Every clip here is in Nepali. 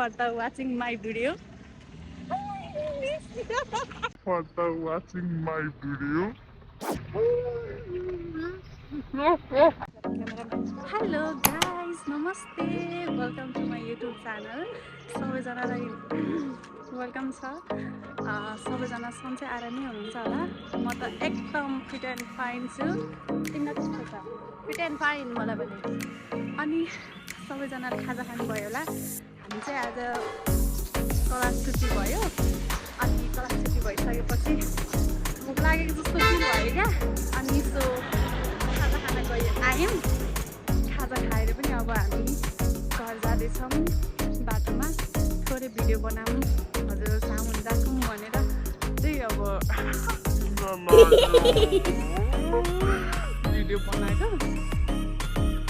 for the watching my video. For the watching my video. Hello guys, namaste. Welcome to my YouTube channel. सबैजनालाई वेलकम छ। सबैजना सन्चै आएर नै हुनुहुन्छ होला। म त एकदम फिट एन्ड फाइन छु। तिमीलाई कस्तो छ? फिट एन्ड फाइन मलाई पनि। अनि सबैजनाले खाजा खानुभयो होला। हामी चाहिँ आज क्लास छुट्टी भयो। अनि क्लास छुट्टी भइसकेपछि भोक लागेको जस्तो फिल भयो क्या। अनि सो खाजा खान आयौँ। खाजा खाएर पनि अब हामी घर जाँदैछौँ। बाटोमा थोरै भिडियो बनाऊँ हजुर सामुन राखौँ भनेर चाहिँ अब भिडियो बनाएको।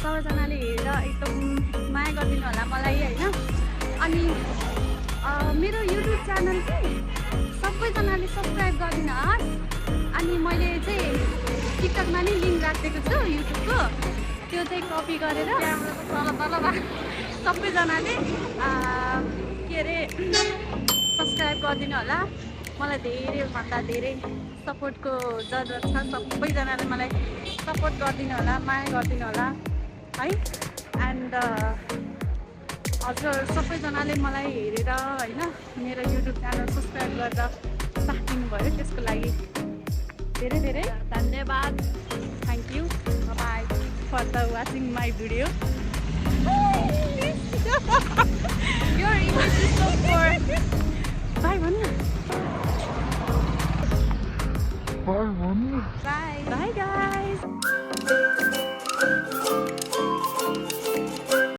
सबैजनाले हेरेर एकदम माया गरिदिनु होला मलाई होइन। अनि मेरो युट्युब च्यानल चाहिँ सबैजनाले सब्सक्राइब गरिदिनुहोस्। अनि मैले चाहिँ टिकटकमा नै लिङ्क राखिदिएको छु युट्युबको, त्यो चाहिँ कपी गरेर तल सबैजनाले के अरे सब्सक्राइब गरिदिनु होला। मलाई धेरैभन्दा धेरै सपोर्टको जरुरत छ। सबैजनाले मलाई सपोर्ट गरिदिनु होला, माया गरिदिनु होला है। एन्ड हजुर सबैजनाले मलाई हेरेर होइन मेरो युट्युब च्यानल सब्सक्राइब गरेर साथ दिनुभयो, त्यसको लागि धेरै धेरै धन्यवाद। Thank you. Bye for the watching my video.